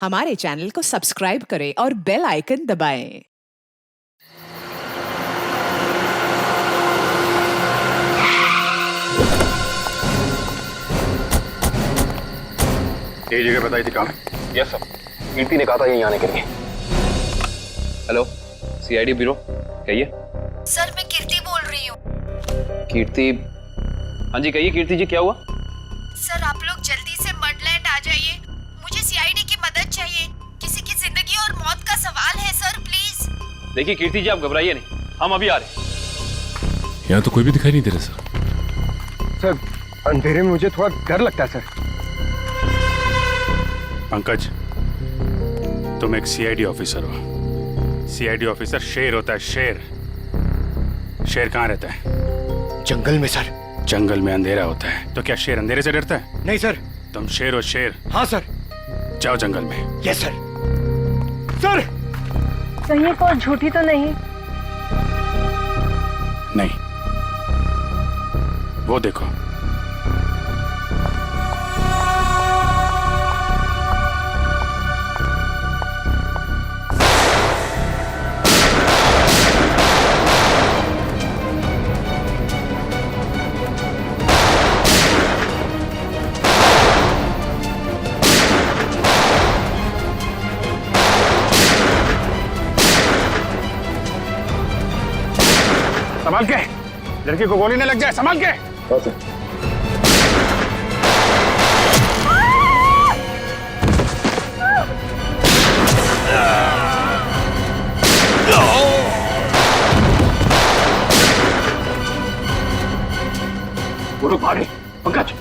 हमारे चैनल को सब्सक्राइब करें और बेल आइकन दबाएं। यही जगह बताई थी कहाँ? यस सर, कीर्ति ने कहा था यहीं आने के लिए। हेलो, सीआईडी ब्यूरो, कहिए। सर मैं कीर्ति बोल रही हूँ। कीर्ति? हाँ जी कहिए कीर्ति जी, क्या हुआ? सर आप लोग जल्दी से मडलैंड आ जाइए, मुझे सीआईडी की मदद चाहिए। किसी की जिंदगी और मौत का सवाल है सर, प्लीज। देखिए कीर्ति जी, आप घबराइए नहीं, हम अभी आ रहे हैं। यहाँ तो कोई भी दिखाई नहीं दे रहा सर, अंधेरे में मुझे थोड़ा डर लगता है सर। पंकज, तुम एक सीआईडी ऑफिसर हो। सीआईडी ऑफिसर शेर होता है, शेर। शेर कहाँ रहता है? जंगल में सर। जंगल में अंधेरा होता है, तो क्या शेर अंधेरे से डरता है? नहीं सर। तुम शेर हो, शेर। हाँ सर। जाओ जंगल में। Yes sir. सर कहीं कोई झूठी तो नहीं? नहीं, वो देखो। संभाल के, लड़की को गोली न लग जाए, संभाल के। वो लोग भागे। पंकज,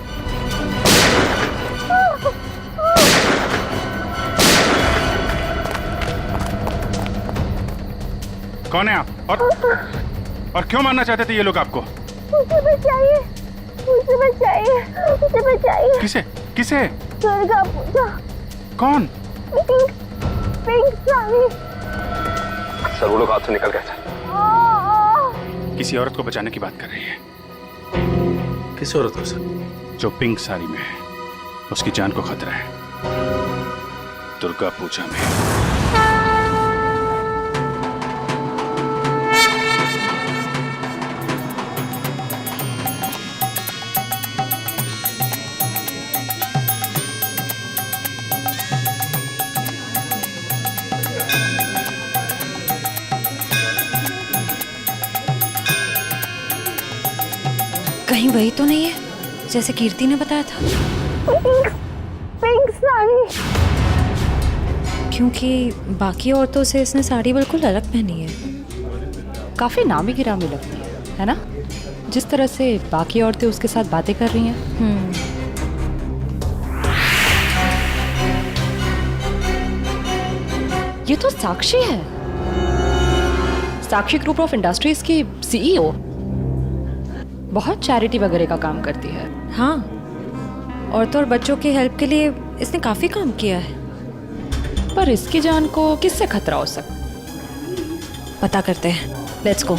कौन है आप और क्यों मारना चाहते थे ये लोग आपको? मुझे बचाइए, मुझे बचाइए, मुझे बचाइए। किसे? किसे? दुर्गा पूजा। कौन? Pink, pink sari. सर वो लोग हाथ से निकल गए थे। किसी औरत को बचाने की बात कर रही है। किस औरत हो सर? जो पिंक साड़ी में है, उसकी जान को खतरा है। दुर्गा पूजा में। कहीं वही तो नहीं है जैसे कीर्ति ने बताया था? Pink, pink sari. क्योंकि बाकी औरतों से इसने साड़ी बिल्कुल अलग पहनी है। काफी नामी गिरामी लगती है ना? जिस तरह से बाकी औरतें उसके साथ बातें कर रही हैं। ये तो साक्षी है, साक्षी ग्रुप ऑफ इंडस्ट्रीज की सीईओ। बहुत चैरिटी वगैरह का काम करती है। हाँ, औरतों और बच्चों की हेल्प के लिए इसने काफी काम किया है। पर इसकी जान को किससे खतरा हो सकता? पता करते हैं, लेट्स गो।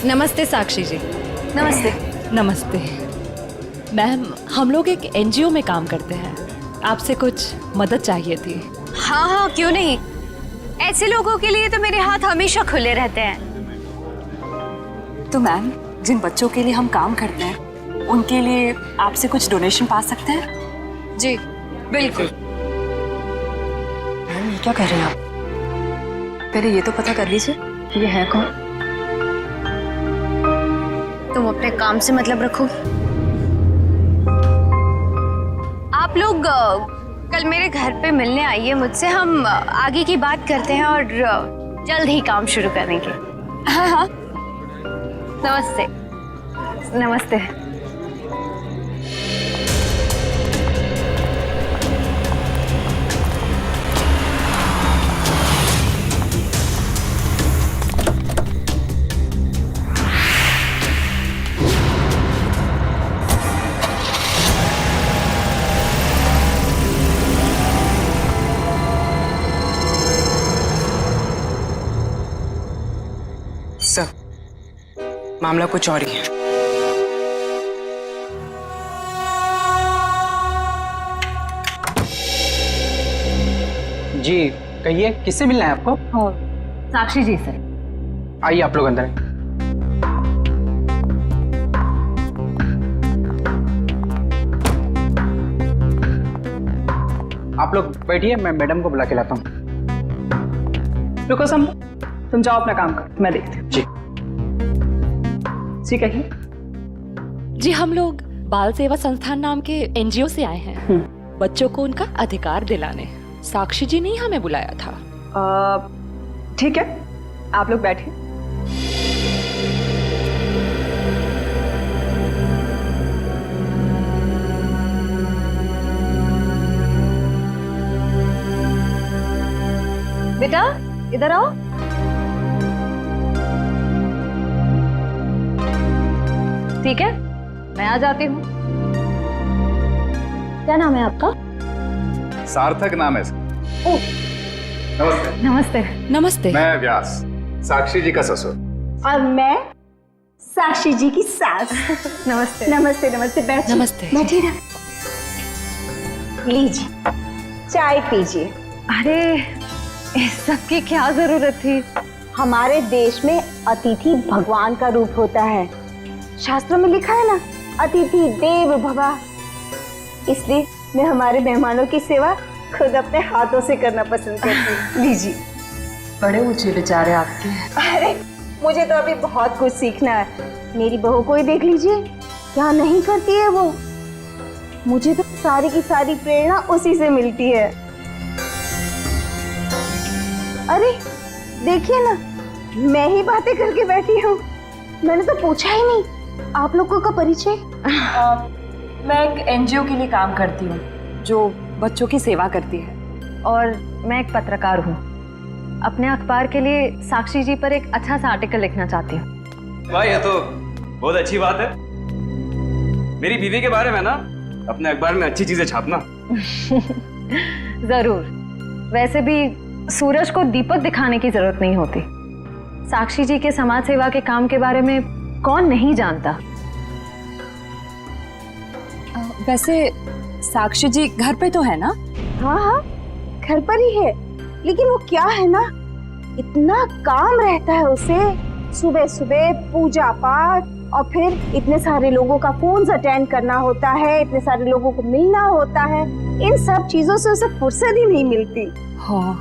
नमस्ते साक्षी जी। नमस्ते। नमस्ते मैम, हम लोग एक एनजीओ में काम करते हैं, आपसे कुछ मदद चाहिए थी। हाँ हाँ, क्यों नहीं। ऐसे लोगों के लिए तो मेरे हाथ हमेशा खुले रहते हैं। तो मैम, जिन बच्चों के लिए हम काम करते हैं, उनके लिए आपसे कुछ डोनेशन पा सकते हैं? जी बिल्कुल। मैम ये क्या कर रहे हैं आप? पहले ये तो पता कर लीजिए ये है कौन। तुम अपने काम से मतलब रखो। आप लोग कल मेरे घर पे मिलने आइए मुझसे, हम आगे की बात करते हैं और जल्द ही काम शुरू करेंगे। हाँ हाँ, नमस्ते। नमस्ते। सर, मामला कुछ और ही है। जी कहिए, किससे मिलना है आपको? और साक्षी जी से। आइए आप लोग अंदर। आप लोग बैठिए, मैं मैडम को बुला के लाता हूँ। रुको सम, तुम जाओ अपना काम कर, मैं देखती हूँ। जी जी कहिए। जी हम लोग बाल सेवा संस्थान नाम के एनजीओ से आए हैं, बच्चों को उनका अधिकार दिलाने। साक्षी जी ने ही हमें बुलाया था। ठीक है, आप लोग बैठिए। बेटा इधर आओ। ठीक है, मैं आ जाती हूँ। क्या नाम है आपका? सार्थक नाम है सर। नमस्ते। नमस्ते। नमस्ते। मैं व्यास, साक्षी जी का ससुर। और मैं साक्षी जी की सास। नमस्ते। नमस्ते नमस्ते, बैठिए। नमस्ते। बैठिए ना, लीजिए चाय पीजिए। अरे इस सब की क्या जरूरत थी? हमारे देश में अतिथि भगवान का रूप होता है। शास्त्रों में लिखा है ना, अतिथि देव भव। इसलिए मैं हमारे मेहमानों की सेवा खुद अपने हाथों से करना पसंद करती हूँ। लीजिए। बड़े ऊंचे विचार है आपके। अरे मुझे तो अभी बहुत कुछ सीखना है। मेरी बहू को ही देख लीजिए, क्या नहीं करती है वो। मुझे तो सारी की सारी प्रेरणा उसी से मिलती है। अरे देखिए ना, मैं ही बातें करके बैठी हूँ। मैंने तो पूछा ही नहीं आप लोगों का परिचय। मैं एक एनजीओ के लिए काम करती हूँ जो बच्चों की सेवा करती है। और मैं एक पत्रकार हूँ, अपने अखबार के लिए साक्षी जी पर एक अच्छा सा आर्टिकल लिखना चाहती हूँ। भाई ये तो बहुत अच्छी बात है। मेरी बीवी के बारे में ना अपने अखबार में अच्छी चीजें छापना। जरूर। वैसे भी सूरज को दीपक दिखाने की जरूरत नहीं होती। साक्षी जी के समाज सेवा के काम के बारे में कौन नहीं जानता। वैसे साक्षी जी घर पे तो है ना? हाँ हाँ, घर पर ही है। लेकिन वो क्या है ना, इतना काम रहता है उसे। सुबह सुबह पूजा पाठ, और फिर इतने सारे लोगों का फोन अटेंड करना होता है, इतने सारे लोगों को मिलना होता है। इन सब चीजों से उसे फुर्सत ही नहीं मिलती। हाँ,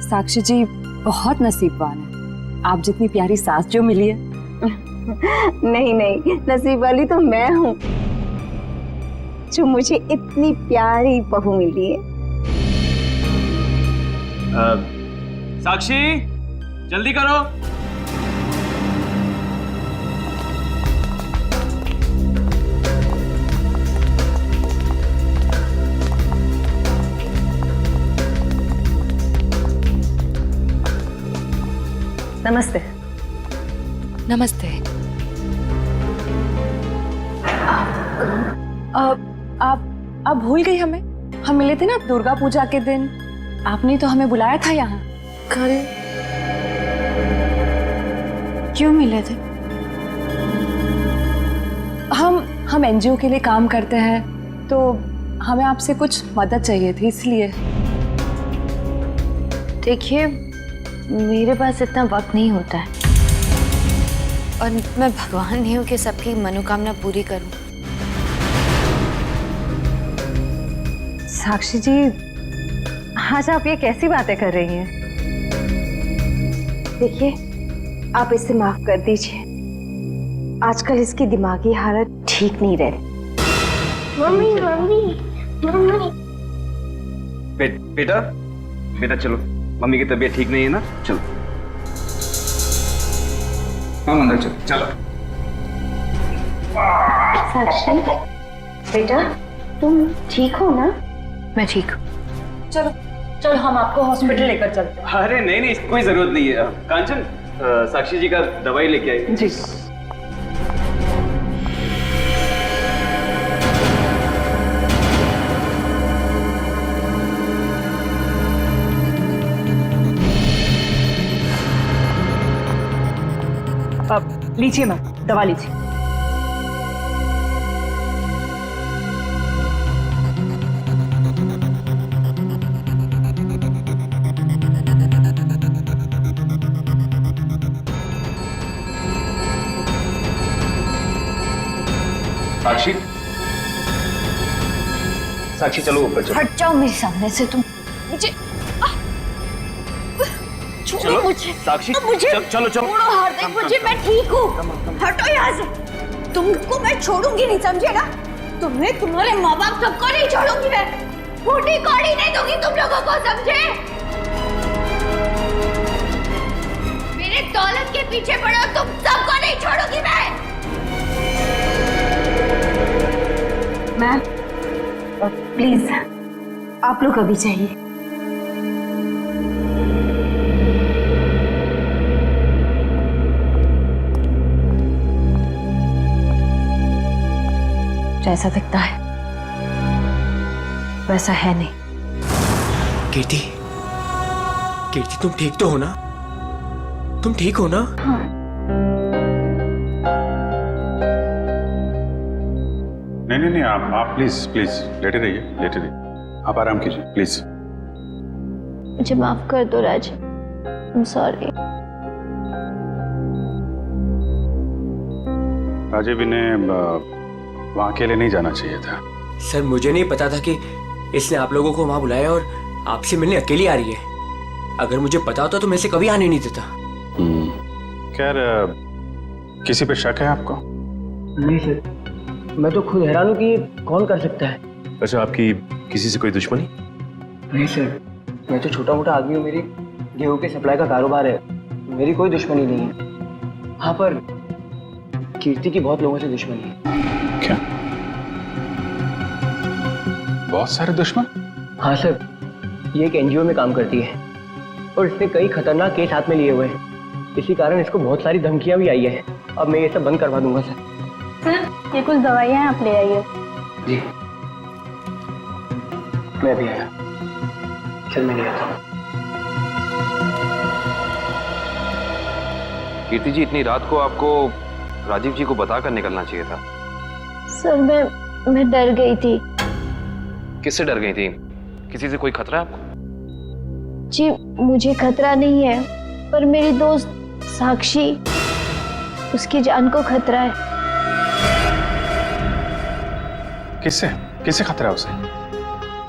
साक्षी जी बहुत नसीबवान है। आप जितनी प्यारी सास जो मिली है। नहीं नहीं, नसीब वाली तो मैं हूँ जो मुझे इतनी प्यारी बहू मिली है। साक्षी जल्दी करो। नमस्ते। नमस्ते। आप भूल गई हमें? हम मिले थे ना दुर्गा पूजा के दिन। आपने तो हमें बुलाया था यहाँ। कल क्यों मिले थे? हम एनजीओ के लिए काम करते हैं, तो हमें आपसे कुछ मदद चाहिए थी, इसलिए। देखिए, मेरे पास इतना वक्त नहीं होता है, और मैं भगवान नहीं हूँ कि सबकी मनोकामना पूरी करूं। साक्षी जी, आज आप ये कैसी बातें कर रही हैं? देखिए, आप इसे माफ कर दीजिए। आजकल इसकी दिमागी हालत ठीक नहीं रहती। Mummy mummy mummy. बेटा बेटा चलो, मम्मी की तबीयत ठीक नहीं है ना, चलो हम अंदर चलो। चलो साक्षी बेटा, तुम ठीक हो ना? मैं ठीक हूँ। चलो हम आपको हॉस्पिटल लेकर चलते हैं। अरे नहीं नहीं, कोई जरूरत नहीं है। कांचन, साक्षी जी का दवाई लेके आई। जी। अब लीजिए मैम, दवा लीजिए। साक्षी चलो ऊपर चलो। हट जाओ मेरे सामने से तुम। मुझे छोड़ो मुझे। साक्षी मुझे चलो चलो। छोड़ो हार्दिक, मुझे, मैं ठीक हूँ। हटो यहाँ से। तुमको मैं छोड़ूंगी नहीं, समझे ना? तुम्हें, तुम्हारे माँ बाप सबको नहीं छोड़ूंगी मैं। फूटी कौड़ी नहीं दूंगी तुम लोगों को, समझे? मेरे दौलत के पीछे पड़ो, तुम सबको नहीं छोड़ूंगी मैं। मैम प्लीज आप लोग अभी चाहिए। जैसा दिखता है वैसा है नहीं। कीर्ति, कीर्ति तुम ठीक तो हो ना? तुम ठीक हो ना? हाँ। नहीं, आप प्लीज प्लीज लेटे रहिए। आप आराम कीजिए प्लीज। मुझे माफ कर दो राज, आई एम सॉरी। राजीव, इन्हें वहाँ अकेले नहीं जाना चाहिए था। सर मुझे नहीं पता था कि इसने आप लोगों को वहां बुलाया और आपसे मिलने अकेली आ रही है। अगर मुझे पता होता तो मैं इसे कभी आने नहीं देता। खैर, किसी पे शक है आपको? नहीं सर, मैं तो खुद हैरान हूँ कि ये कौन कर सकता है। अच्छा, आपकी किसी से कोई दुश्मनी? नहीं सर, मैं तो छोटा मोटा आदमी हूँ। मेरी गेहूं के सप्लाई का कारोबार है, मेरी कोई दुश्मनी नहीं है। हाँ, पर कीर्ति की बहुत लोगों से दुश्मनी है। क्या? बहुत सारे दुश्मन? हाँ सर, ये एक एनजीओ में काम करती है और इसने कई खतरनाक केस हाथ में लिए हुए हैं। इसी कारण इसको बहुत सारी धमकियां भी आई है। अब मैं ये सब बंद करवा दूंगा सर। सर ये कुछ दवाइयाँ आप ले आइए। जी, मैं भी आया। चल मैं ले आता हूँ। कीर्ति जी, इतनी रात को आपको राजीव जी को बताकर निकलना चाहिए था। सर मैं डर गई थी। किससे डर गई थी? किसी से कोई खतरा है आपको? जी मुझे खतरा नहीं है, पर मेरी दोस्त साक्षी, उसकी जान को खतरा है। किससे खतरा है उसे?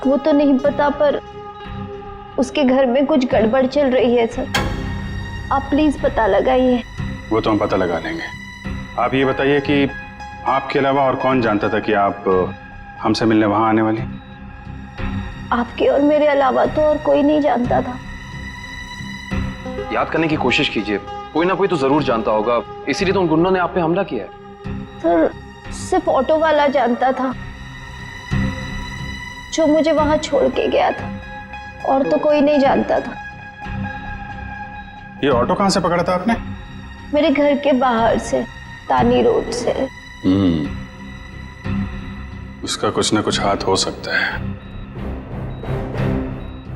वो तो नहीं पता, पर उसके घर में कुछ गड़बड़ चल रही है सर। आप प्लीज पता लगाइए। वो तो हम पता लगा लेंगे। आप ये बताइए कि आपके अलावा और कौन जानता था कि आप हमसे मिलने वहां आने वाली? आपके और मेरे अलावा तो और कोई नहीं जानता था। याद करने की कोशिश कीजिए, कोई ना कोई तो जरूर जानता होगा, इसीलिए तो उन गुंडों ने आप पे हमला किया है। सर सिर्फ ऑटो वाला जानता था, जो मुझे वहां छोड़ के गया था, और तो कोई नहीं जानता था। ये ऑटो कहां से पकड़ा था आपने? मेरे घर के बाहर से, तानी रोड से। उसका कुछ ना कुछ हाथ हो सकता है।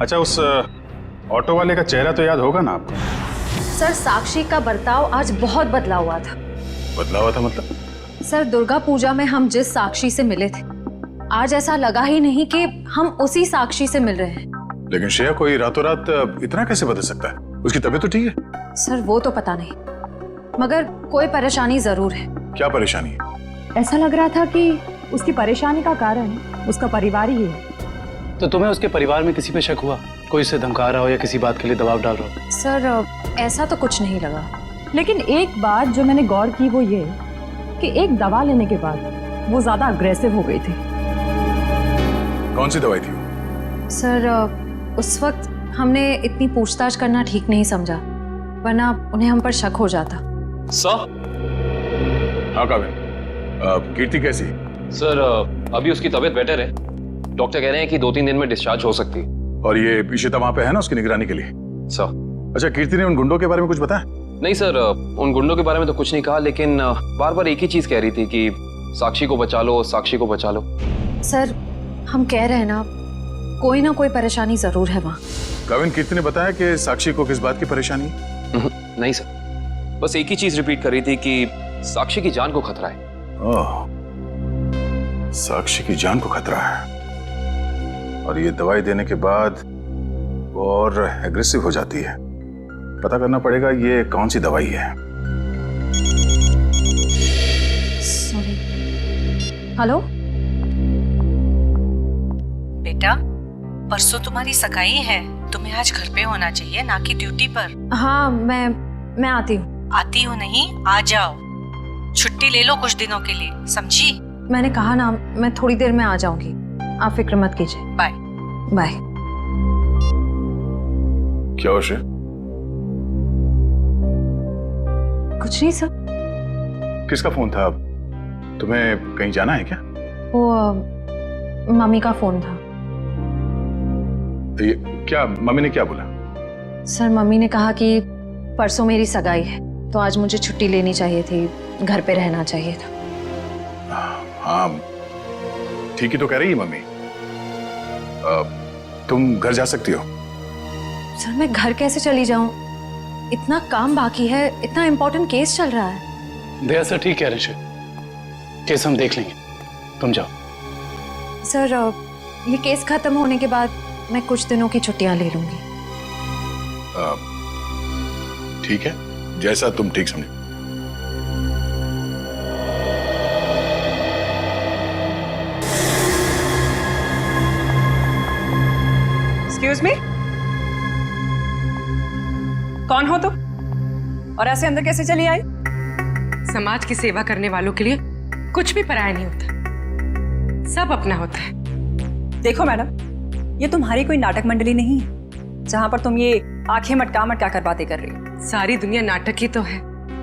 अच्छा, उस ऑटो वाले का चेहरा तो याद होगा ना आपको? सर साक्षी का बर्ताव आज बहुत बदला हुआ था। बदला हुआ था मतलब? सर दुर्गा पूजा में हम जिस साक्षी से मिले थे, आज ऐसा लगा ही नहीं कि हम उसी साक्षी से मिल रहे हैं। लेकिन श्रेया, कोई रातों रात इतना कैसे बदल सकता है? उसकी तबीयत तो ठीक है? सर वो तो पता नहीं, मगर कोई परेशानी जरूर है। क्या परेशानी है? ऐसा लग रहा था कि उसकी परेशानी का कारण उसका परिवार ही है। तो तुम्हें उसके परिवार में किसी पे शक हुआ? कोई उसे धमका रहा हो या किसी बात के लिए दबाव डाल रहा हो? सर ऐसा तो कुछ नहीं लगा। लेकिन एक बात जो मैंने गौर की वो ये कि एक दवा लेने के बाद वो ज्यादा अग्रेसिव हो गई थी। कौन सी दवाई थी? सर उस वक्त हमने इतनी पूछताछ करना ठीक नहीं समझा, वरना उन्हें हम पर शक हो जाता। सर? हाँ काबिल, कीर्ति कैसी? सर अभी उसकी तबीयत बेटर है, डॉक्टर कह रहे हैं कि 2-3 दिन में डिस्चार्ज हो सकती है। और ये इशिता वहां पे है ना उसकी निगरानी के लिए? सर। अच्छा, कीर्ति ने उन गुंडों के बारे में कुछ बताया? नहीं सर, उन गुंडों के बारे में तो कुछ नहीं कहा, लेकिन बार बार एक ही चीज कह रही थी कि साक्षी को बचा लो, साक्षी को बचा लो। सर हम कह रहे हैं ना, कोई ना कोई परेशानी जरूर है वहाँ। काविन, कीर्ति ने बताया कि साक्षी को किस बात की परेशानी है? नहीं सर, बस एक ही चीज रिपीट कर रही थी कि साक्षी की जान को खतरा है। ओह, साक्षी की जान को खतरा है। और ये दवाई देने के बाद वो और एग्रेसिव हो जाती है। पता करना पड़ेगा ये कौन सी दवाई है। सॉरी। हेलो बेटा, परसों तुम्हारी सगाई है, तुम्हें आज घर पे होना चाहिए, ना कि ड्यूटी पर। हाँ, मैं आती हूँ। आती हो नहीं, आ जाओ, छुट्टी ले लो कुछ दिनों के लिए, समझी? मैंने कहा ना, मैं थोड़ी देर में आ जाऊंगी, आप फिक्र मत कीजिए। बाय। बाय। क्या हो श्रेय? कुछ नहीं सर। किसका फोन था? तुम्हें कहीं जाना है क्या? वो मम्मी का फोन था। ये क्या, मम्मी ने क्या बोला? सर, मम्मी ने कहा कि परसों मेरी सगाई है, तो आज मुझे छुट्टी लेनी चाहिए थी, घर पे रहना चाहिए था। हाँ, ठीक ही तो कह रही है मम्मी। तुम घर जा सकती हो। सर, मैं घर कैसे चली जाऊं? इतना काम बाकी है, इतना इम्पोर्टेंट केस चल रहा है। दया सर ठीक कह रहे हैं, केस हम देख लेंगे, तुम जाओ। सर, ये केस खत्म होने के बाद मैं कुछ दिनों की छुट्टियां ले लूंगी। ठीक है, जैसा तुम ठीक समझो। एक्सक्यूज मी, कौन हो तुम और ऐसे अंदर कैसे चली आई? समाज की सेवा करने वालों के लिए कुछ भी पराया नहीं होता, सब अपना होता है। देखो मैडम, ये तुम्हारी कोई नाटक मंडली नहीं है जहां पर तुम ये आंखें मटका मटका कर बातें कर रही हो। सारी दुनिया नाटक ही तो है,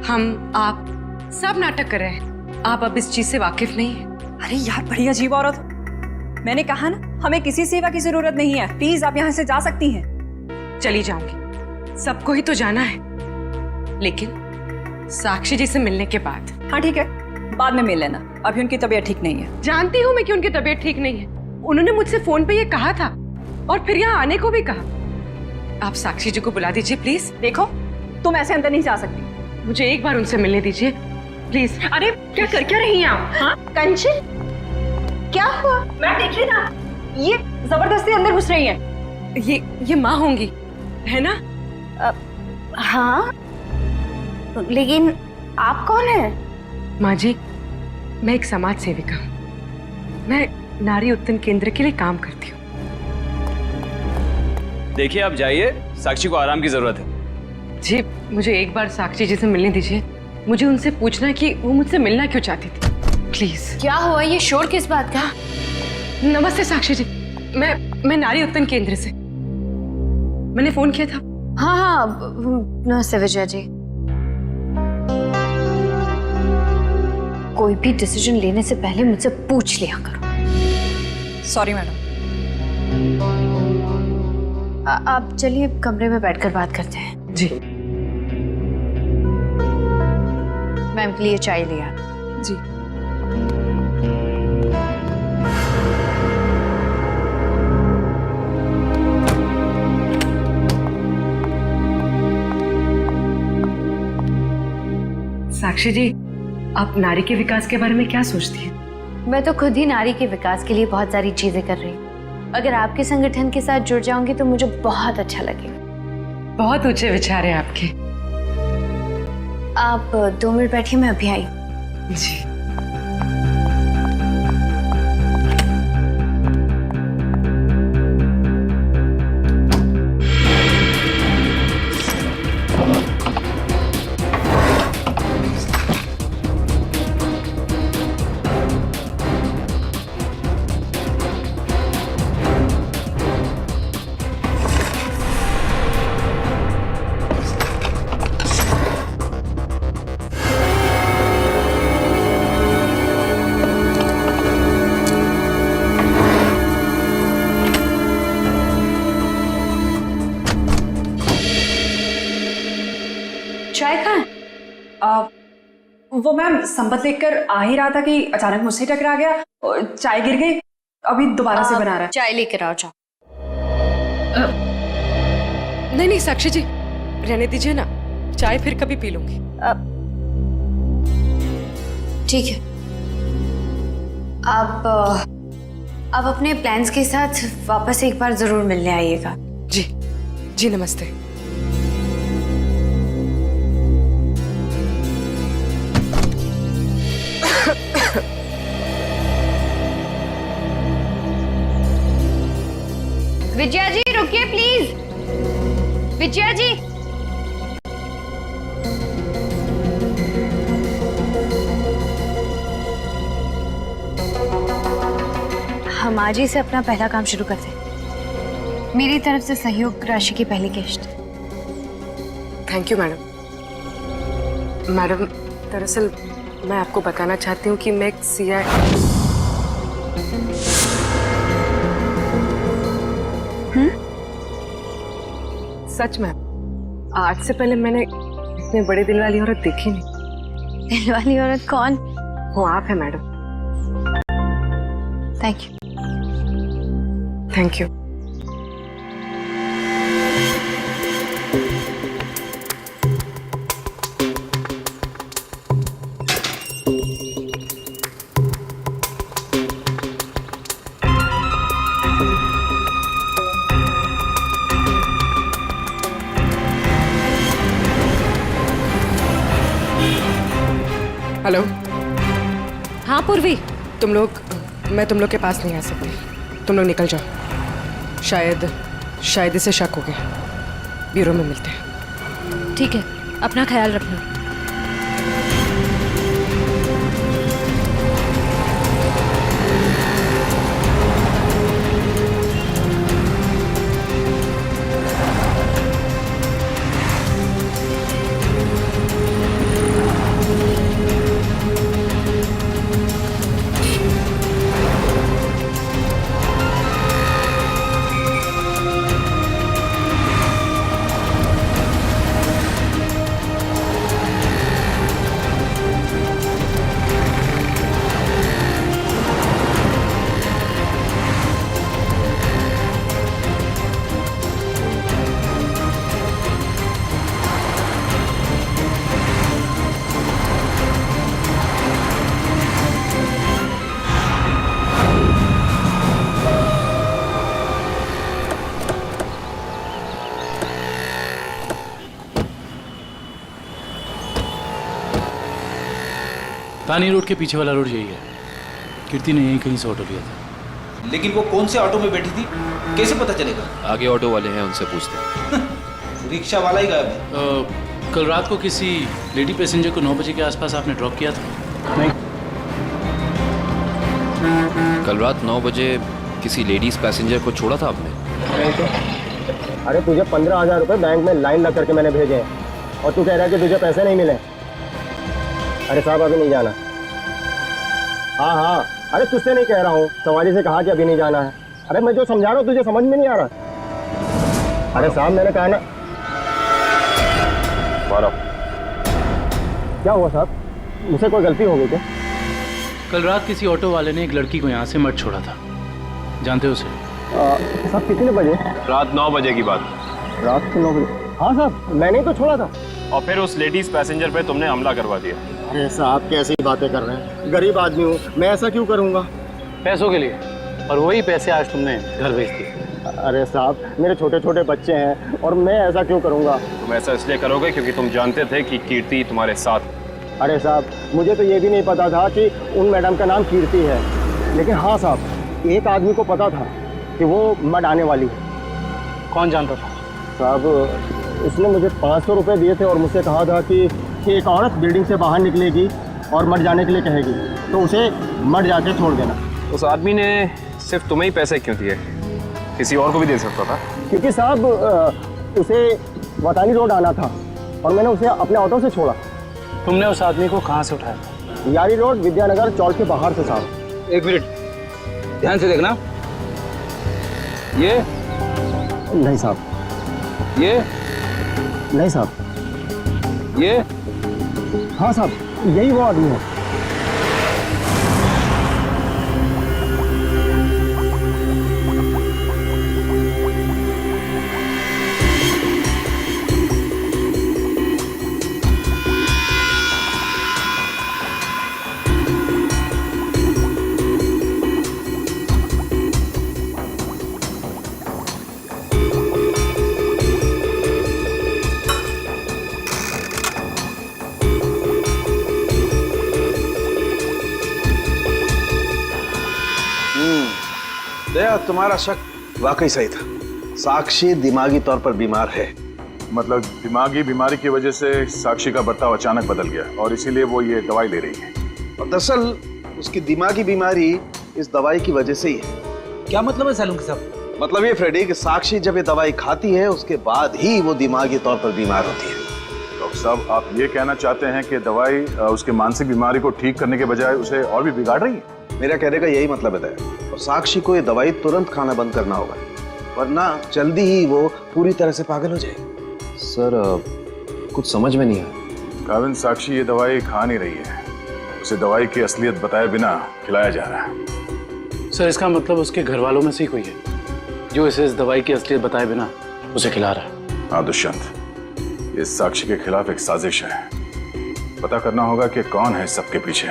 हम आप सब नाटक कर रहे हैं। आप अब इस चीज से वाकिफ नहीं है। अरे यार, बड़ी अजीब औरत हो। मैंने कहा ना, हमें किसी सेवा की जरूरत नहीं है, प्लीज आप यहाँ से जा सकती हैं। चली जाऊंगी, सबको ही तो जाना है, लेकिन साक्षी जी से मिलने के बाद। हाँ ठीक है, बाद में मिल लेना, अभी उनकी तबीयत ठीक नहीं है। जानती हूँ मैं कि उनकी तबीयत ठीक नहीं है, उन्होंने मुझसे फोन पे ये कहा था और फिर यहाँ आने को भी कहा। आप साक्षी जी को बुला दीजिए प्लीज। देखो, तुम ऐसे अंदर नहीं जा सकती, मुझे एक बार उनसे मिलने दीजिए प्लीज। अरे क्या कर क्या रही हैं आप? हाँ कंचन, क्या हुआ? मैं देख रही ना, ये जबरदस्ती अंदर घुस रही है। ये माँ होंगी, है ना? हाँ, लेकिन आप कौन हैं? माँ जी, मैं एक समाज सेविका हूँ, मैं नारी उत्थान केंद्र के लिए काम करती हूँ। देखिए, आप जाइए, साक्षी को आराम की जरूरत है। जी, मुझे एक बार साक्षी जी से मिलने दीजिए, मुझे उनसे पूछना है कि वो मुझसे मिलना क्यों चाहती थी, प्लीज। क्या हुआ? ये शोर किस बात का? नमस्ते साक्षी जी, मैं नारी उत्थान केंद्र से, मैंने फोन किया था। हाँ, नमस्ते विजय जी। कोई भी डिसीजन लेने से पहले मुझसे पूछ लिया करो। Sorry madam. आप चलिए कमरे में बैठकर बात करते हैं। जी। मैम के लिए चाय लिया। जी। साक्षी जी, आप नारी के विकास के बारे में क्या सोचती हैं? मैं तो खुद ही नारी के विकास के लिए बहुत सारी चीजें कर रही हूँ। अगर आपके संगठन के साथ जुड़ जाऊंगी तो मुझे बहुत अच्छा लगेगा। बहुत ऊंचे विचार है आपके। आप 2 मिनट बैठिए, मैं अभी आई। जी। चाय कहाँ? वो मैम संपत लेकर आ ही रहा था कि अचानक मुझसे टकरा गया और चाय गिर गई, अभी दोबारा से बना रहा है। चाय लेकर आओ। चाय नहीं साक्षी जी, रहने दीजिए ना, चाय फिर कभी पी लूंगी। ठीक है। अब अपने प्लान्स के साथ वापस एक बार जरूर मिलने आइएगा। जी जी, नमस्ते। विजया जी रुकिए प्लीज। विजया जी, हम आज ही से अपना पहला काम शुरू करते हैं। मेरी तरफ से सहयोग राशि की पहली किश्त। Thank you madam. मैडम, दरअसल मैं आपको बताना चाहती हूँ कि मैं एक सीआई। सच में आज से पहले मैंने इतने बड़े दिल वाली औरत देखी नहीं। दिल वाली औरत कौन? वो आप है madam. Thank you. Thank you. Hello. हाँ पूर्वी, तुम लोग, मैं तुम लोग के पास नहीं आ सकती, तुम लोग निकल जाओ। शायद इसे शक हो गया। ब्यूरो में मिलते हैं। ठीक है, अपना ख्याल रखना। तानी रोड के पीछे वाला रोड यही है। कीर्ति ने यहीं कहीं से ऑटो लिया था। लेकिन वो कौन से ऑटो में बैठी थी, कैसे पता चलेगा? आगे ऑटो वाले हैं, उनसे पूछते हैं। रिक्शा वाला ही गायब है। कल रात को किसी लेडी पैसेंजर को 9 बजे के आसपास आपने ड्रॉप किया था? नहीं। कल रात 9 बजे किसी लेडीज पैसेंजर को छोड़ा था आपने? नहीं तो। अरे तुझे 15,000 रुपये बैंक में लाइन लग करके मैंने भेजे हैं और तू कह रहा है कि तुझे पैसे नहीं मिले। अरे साहब अभी नहीं जाना। हाँ, अरे तुझसे नहीं कह रहा हूँ, सवारी से कहा कि अभी नहीं जाना है। अरे मैं जो समझा रहा हूँ तुझे समझ में नहीं आ रहा। अरे साहब मैंने कहा ना। क्या हुआ साहब, मुझसे कोई गलती हो गई क्या? कल रात किसी ऑटो वाले ने एक लड़की को यहाँ से मत छोड़ा था, जानते हो उसे? साहब कितने बजे? रात 9 बजे की बात। रात के 9 बजे? हाँ साहब, मैंने ही तो छोड़ा था। और फिर उस लेडीज पैसेंजर पे तुमने हमला करवा दिया। अरे साहब कैसी बातें कर रहे हैं, गरीब आदमी हूँ मैं, ऐसा क्यों करूँगा? पैसों के लिए, और वही पैसे आज तुमने घर भेज दिए। अरे साहब मेरे छोटे छोटे बच्चे हैं और मैं ऐसा क्यों करूँगा? तुम ऐसा इसलिए करोगे क्योंकि तुम जानते थे कि कीर्ति तुम्हारे साथ। अरे साहब मुझे तो ये भी नहीं पता था कि उन मैडम का नाम कीर्ति है, लेकिन हाँ साहब एक आदमी को पता था कि वो मड आने वाली है। कौन जानता था? साहब उसने मुझे 500 रुपये दिए थे और मुझसे कहा था कि एक औरत बिल्डिंग से बाहर निकलेगी और मड जाने के लिए कहेगी, तो उसे मड जाके छोड़ देना। उस आदमी ने सिर्फ तुम्हें ही पैसे क्यों दिए, किसी और को भी दे सकता था? क्योंकि साहब उसे वतानी रोड आना था और मैंने उसे अपने ऑटो से छोड़ा। तुमने उस आदमी को कहाँ से उठाया? यारी रोड विद्यानगर चौक के बाहर से साहब। एक मिनट, ध्यान से देखना। ये नहीं साहब, ये नहीं साहब, ये हाँ साहब यही वो आदमी है। दया, तुम्हारा शक वाकई सही था। साक्षी दिमागी तौर पर बीमार है। मतलब दिमागी बीमारी की वजह से साक्षी का बर्ताव अचानक बदल गया और इसीलिए वो ये दवाई ले रही है। और दरअसल उसकी दिमागी बीमारी इस दवाई की वजह से ही है। क्या मतलब है सैलून साहब? मतलब ये फ्रेडी कि साक्षी जब ये दवाई खाती है उसके बाद ही वो दिमागी तौर पर बीमार होती है। डॉक्टर साहब, आप ये कहना चाहते हैं कि दवाई उसके मानसिक बीमारी को ठीक करने के बजाय उसे और भी बिगाड़ रही है? मेरा कहने का यही मतलब है। और साक्षी को ये दवाई तुरंत खाना बंद करना होगा, वरना जल्दी ही वो पूरी तरह से पागल हो जाएगी। सर कुछ समझ में नहीं आया। काविन, साक्षी ये दवाई खा नहीं रही है, उसे दवाई की असलियत बताए बिना खिलाया जा रहा है। सर इसका मतलब उसके घर वालों में से ही कोई है जो इसे इस दवाई की असलियत बताए बिना उसे खिला रहा है। हाँ दुष्यंत, ये साक्षी के खिलाफ एक साजिश है। पता करना होगा कि कौन है इस सबके पीछे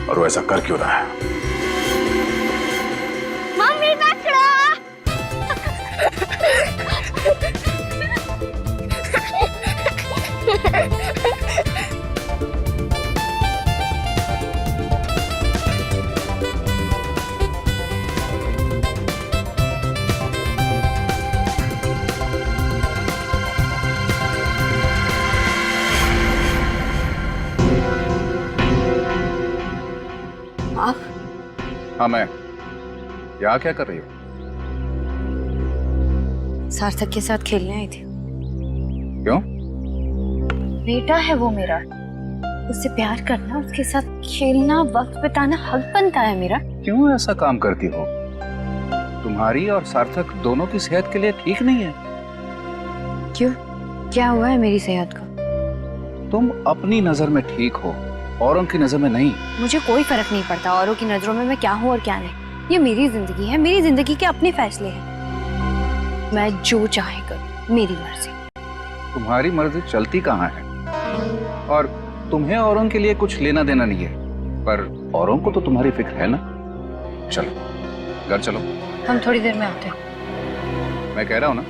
और वो ऐसा कर क्यों रहा है। मम्मी आप? हाँ मैं। यहाँ क्या कर रही हो? सार्थक के साथ खेलने आई थी। क्यों? बेटा है वो मेरा, उससे प्यार करना, उसके साथ खेलना, वक्त बिताना हक बनता है मेरा। क्यों ऐसा काम करती हो? तुम्हारी और सार्थक दोनों की सेहत के लिए ठीक नहीं है। क्यों? क्या हुआ है मेरी सेहत को? तुम अपनी नजर में ठीक हो, औरों की नजर में नहीं। मुझे कोई फर्क नहीं पड़ता औरों की नजरों में मैं क्या हूँ और क्या नहीं। ये मेरी जिंदगी है, मेरी जिंदगी के अपने फैसले हैं। मैं जो चाहे करूं, मेरी मर्जी। तुम्हारी मर्जी चलती कहाँ है? और तुम्हें औरों के लिए कुछ लेना देना नहीं है, पर औरों को तो तुम्हारी फिक्र है ना। चलो घर चलो। हम थोड़ी देर में आते हैं। मैं कह रहा हूं ना,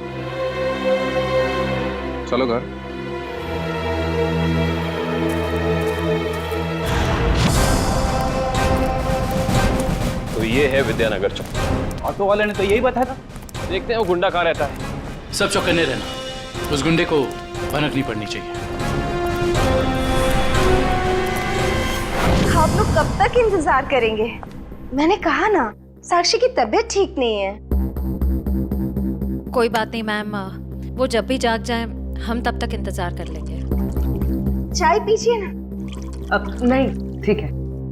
चलो घर। तो ये है विद्यानगर चौक। ऑटो वाले ने तो यही बताया था। देखते हैं वो गुंडा कहाँ रहता है। सब चौकन्ने रहना, उस गुंडे को भनक नहीं पड़नी चाहिए। आप लोग कब तक इंतजार करेंगे? मैंने कहा ना, साक्षी की तबीयत ठीक नहीं है। कोई बात नहीं मैम, वो जब भी जाग जाए हम तब तक इंतजार कर लेंगे। चाय पीजिए ना। अब नहीं, ठीक है।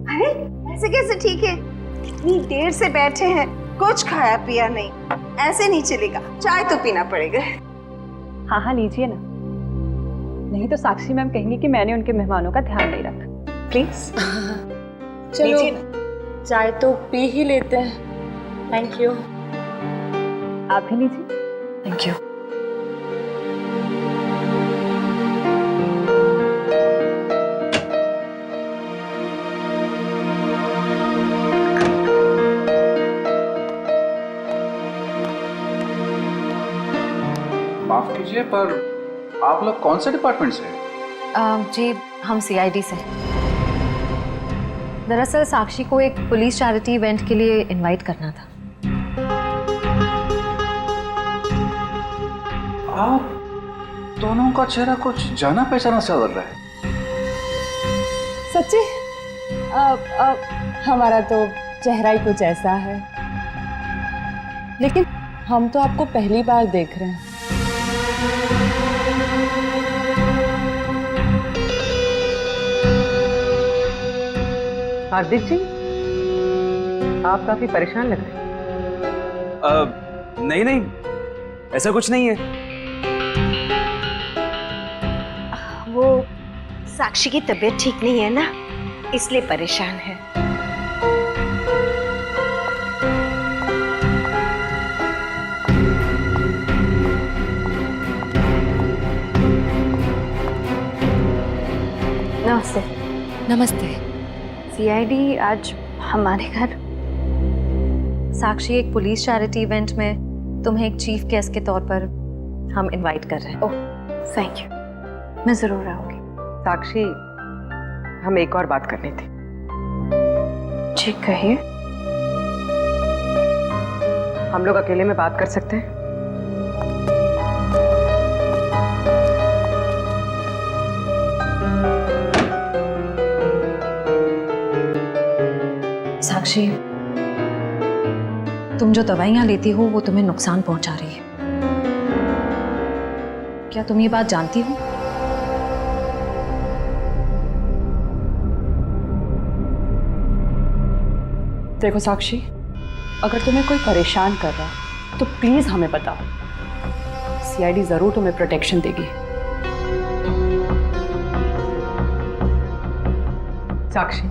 अरे ऐसे कैसे ठीक है? इतनी देर से बैठे हैं, कुछ खाया पिया नहीं, ऐसे नहीं चलेगा, चाय तो पीना पड़ेगा। हाँ हाँ लीजिए ना, नहीं तो साक्षी मैम कहेंगी कि मैंने उनके मेहमानों का ध्यान नहीं रखा। प्लीज चलो चाय तो पी ही लेते हैं। Thank you. आप भी लीजिए। Thank you. माफ कीजिए, पर आप लोग कौन से डिपार्टमेंट से हैं? जी हम CID से। दरअसल साक्षी को एक पुलिस चैरिटी इवेंट के लिए इनवाइट करना था। आप दोनों का चेहरा कुछ जाना पहचाना सा लग रहा है। सच्ची? हमारा तो चेहरा ही कुछ ऐसा है, लेकिन हम तो आपको पहली बार देख रहे हैं। हार्दिक जी, आप काफी परेशान लग रहे हैं। नहीं नहीं, ऐसा कुछ नहीं है। वो साक्षी की तबीयत ठीक नहीं है ना, इसलिए परेशान है। नमस्ते। नमस्ते। CID आज हमारे घर। साक्षी एक पुलिस चैरिटी इवेंट में तुम्हें एक चीफ गेस्ट के तौर पर हम इनवाइट कर रहे हैं। ओह थैंक यू, मैं जरूर आऊंगी। साक्षी, हम एक और बात करनी थी। ठीक कहिए। हम लोग अकेले में बात कर सकते हैं? साक्षी, तुम जो दवाइयां लेती हो वो तुम्हें नुकसान पहुंचा रही है। क्या तुम ये बात जानती हो? देखो साक्षी, अगर तुम्हें कोई परेशान कर रहा है तो प्लीज हमें बताओ। सीआईडी जरूर तुम्हें प्रोटेक्शन देगी। साक्षी,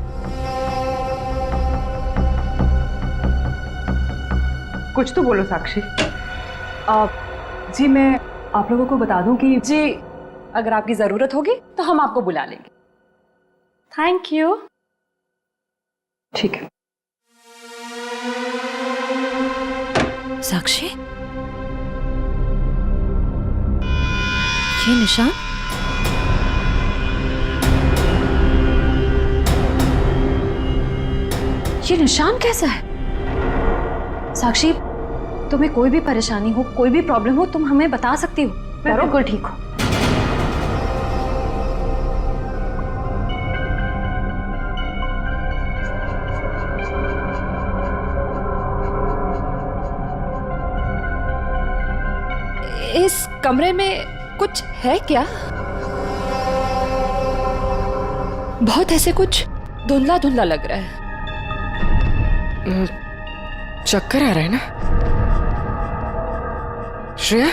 कुछ तो बोलो साक्षी। जी मैं आप लोगों को बता दूं कि जी, अगर आपकी जरूरत होगी तो हम आपको बुला लेंगे। Thank you. ठीक है। साक्षी, ये निशान? ये निशान कैसा है? साक्षी, तुम्हें कोई भी परेशानी हो, कोई भी प्रॉब्लम हो, तुम हमें बता सकती हो। मैं बिल्कुल ठीक हूँ। इस कमरे में कुछ है क्या? बहुत ऐसे कुछ धुंधला धुंधला लग रहा है। चक्कर आ रहा है ना श्रेया?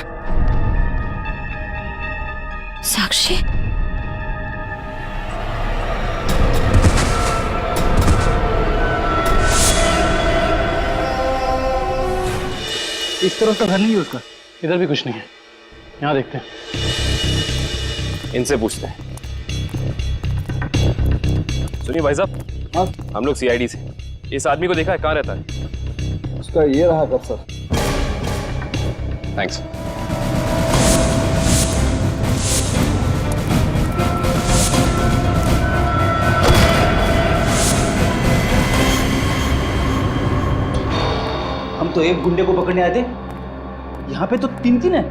साक्षी, इस तरफ तो घर नहीं है उसका। इधर भी कुछ नहीं है। यहाँ देखते हैं। इनसे पूछते हैं। सुनिए भाई साहब, हम लोग सीआईडी से। इस आदमी को देखा है, कहाँ रहता है? उसका ये रहा कब सर। थैंक्स। हम तो एक गुंडे को पकड़ने आए थे, यहाँ पे तो तीन तीन है।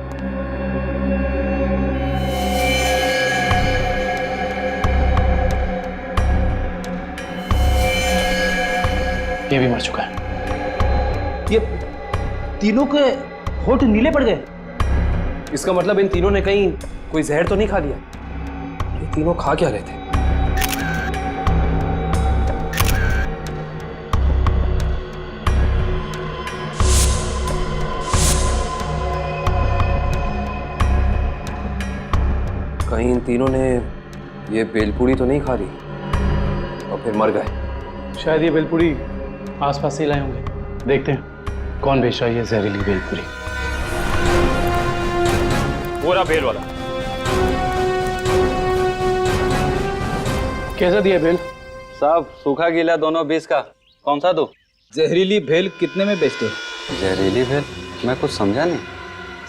ये भी मर चुका है। ये तीनों के होठ नीले पड़ गए। इसका मतलब इन तीनों ने कहीं कोई जहर तो नहीं खा लिया? ये तीनों खा क्या रहे थे? कहीं इन तीनों ने ये बेलपूरी तो नहीं खा ली और फिर मर गए? शायद ये बेलपूरी आसपास से लाए होंगे। देखते हैं कौन बेच रहा है ये जहरीली बेलपूरी। वो रहा बेल वाला। कैसा दिया बेल? साहब सूखा गीला दोनों 20 का। कौन सा दो? जहरीली भेल कितने में बेचते हो? जहरीली भेल? मैं कुछ समझा नहीं।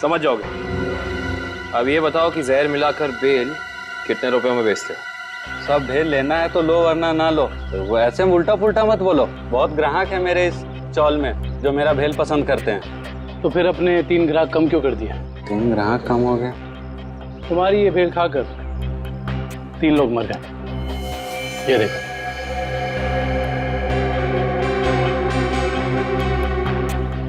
समझ जाओगे। अब ये बताओ कि जहर मिलाकर बेल कितने रुपयों में बेचते हो? सब भेल लेना है तो लो वरना ना लो। तो वो ऐसे उल्टा पुल्टा मत बोलो। बहुत ग्राहक है मेरे इस चौल में जो मेरा भेल पसंद करते हैं। तो फिर अपने 3 ग्राहक कम क्यों कर दिया? 3 ग्राहक कम हो गए? तुम्हारी ये भेल खाकर 3 लोग मर गए। ये देखो।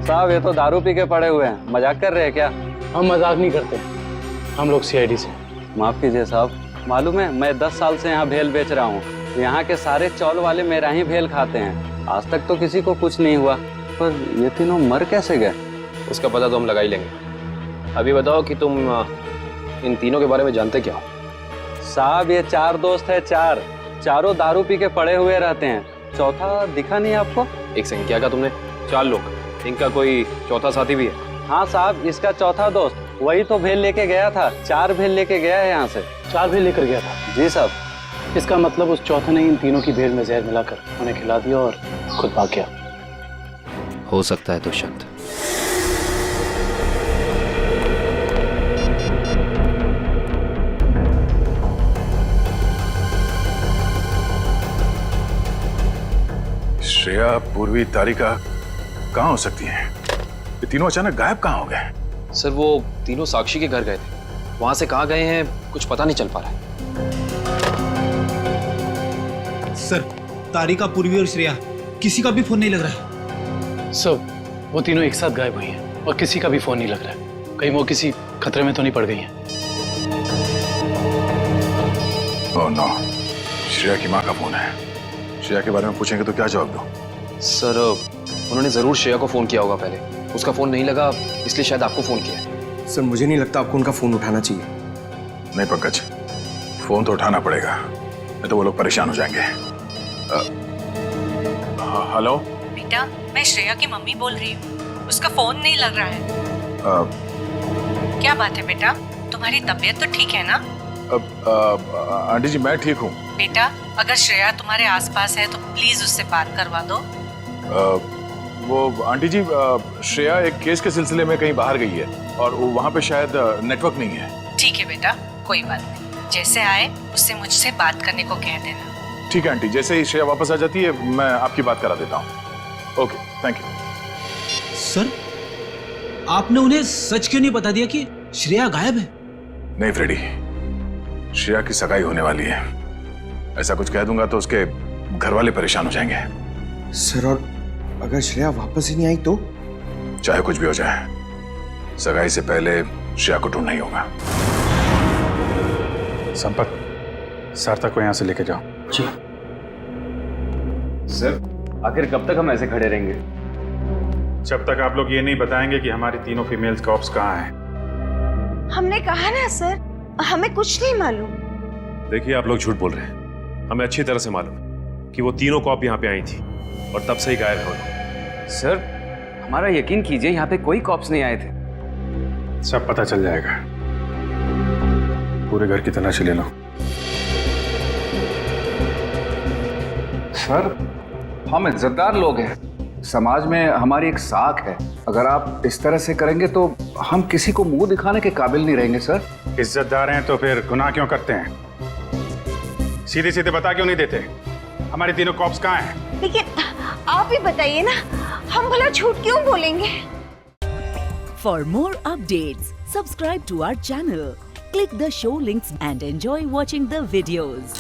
साहब ये तो दारू पी के पड़े हुए हैं। मजाक कर रहे हैं क्या? हम मजाक नहीं करते, हम लोग सीआईडी से। माफ कीजिए साहब, मालूम है मैं 10 साल से यहाँ भेल बेच रहा हूँ। यहाँ के सारे चौल वाले मेरा ही भेल खाते हैं। आज तक तो किसी को कुछ नहीं हुआ, पर ये तीनों मर कैसे गए? उसका पता तो हम लगा ही लेंगे। अभी बताओ कि तुम इन तीनों के बारे में जानते क्या हो? साहब ये 4 दोस्त है। चारों दारू पी के पड़े हुए रहते हैं। चौथा दिखा नहीं आपको? एक सेकंड, क्या कहा तुमने? 4 लोग। इनका कोई चौथा साथी भी है? हाँ साहब, इसका चौथा दोस्त वही तो भेल लेके गया था। 4 भेल लेके गया है यहाँ से। 4 भेल लेकर गया था? जी साहब। इसका मतलब उस चौथे ने इन तीनों की भेल में जहर मिलाकर उन्हें खिला दिया और खुद भाग गया। हो सकता है दुष्यंत। श्रेया, पूर्वी, तारिका कहाँ हो सकती हैं? ये तीनों अचानक गायब कहाँ हो गए? सर वो तीनों साक्षी के घर गए थे। वहां से कहाँ गए हैं कुछ पता नहीं चल पा रहा है। सर तारिका, पूर्वी और श्रेया किसी का भी फोन नहीं लग रहा है। सर, वो तीनों एक साथ गायब हुई हैं और किसी का भी फोन नहीं लग रहा है। कहीं वो किसी खतरे में तो नहीं पड़ गई हैं? ओह नो, श्रेया की माँ का फोन है। श्रेया के बारे में पूछेंगे तो क्या जवाब दूं? सर, उन्होंने जरूर श्रेया को फोन किया होगा पहले। उसका फोन नहीं लगा, इसलिए शायद आपको फोन किया। सर मुझे नहीं लगता आपको उनका फोन उठाना चाहिए। नहीं पंकज, फोन तो उठाना पड़ेगा, नहीं तो वो लोग परेशान हो जाएंगे। हेलो बेटा, मैं श्रेया की मम्मी बोल रही हूँ। उसका फोन नहीं लग रहा है। क्या बात है बेटा, तुम्हारी तबीयत तो ठीक है ना? आंटी जी मैं ठीक हूँ। बेटा, अगर श्रेया तुम्हारे आसपास है तो प्लीज उससे बात करवा दो। वो आंटी जी, श्रेया एक केस के सिलसिले में कहीं बाहर गई है और वहाँ पे शायद नेटवर्क नहीं है। ठीक है बेटा, कोई बात नहीं। जैसे आए उससे मुझसे बात करने को कह देना। ठीक है आंटी, जैसे ही श्रेया वापस आ जाती है मैं आपकी बात करा देता हूँ। Okay, thank you. सर, आपने उन्हें सच क्यों नहीं बता दिया कि श्रेया गायब है? नहीं फ्रेडी, श्रेया की सगाई होने वाली है। ऐसा कुछ कह दूंगा तो उसके घर वाले परेशान हो जाएंगे। सर, और अगर श्रेया वापस ही नहीं आई तो? चाहे कुछ भी हो जाए, सगाई से पहले श्रेया को ढूंढना ही होगा। संपत, सार्थक को यहाँ से लेके जाओ। जी सर, आखिर कब तक हम ऐसे खड़े रहेंगे? जब तक आप लोग ये नहीं बताएंगे कि हमारी तीनों फीमेल्स कॉप्स कहाँ हैं। हमने कहा ना सर, हमें कुछ नहीं मालूम। देखिए, आप लोग झूठ बोल रहे हैं। हमें अच्छी तरह से मालूम है कि वो तीनों कॉप यहाँ पे आई थी और तब से ही गायब हो गई। सर, हमारा यकीन कीजिए, यहाँ पे कोई कॉप्स नहीं आए थे। सब पता चल जाएगा। पूरे घर की तलाशी ले लो। सर, हम इज्जतदार लोग हैं, समाज में हमारी एक साख है। अगर आप इस तरह से करेंगे तो हम किसी को मुंह दिखाने के काबिल नहीं रहेंगे। सर, इज्जतदार हैं तो फिर गुनाह क्यों करते हैं? सीधे सीधे बता क्यों नहीं देते हमारी तीनों कॉप्स कहाँ हैं? लेकिन आप ही बताइए ना, हम भला झूठ क्यों बोलेंगे? For more updates, subscribe to our channel, click the show links and enjoy watching the videos.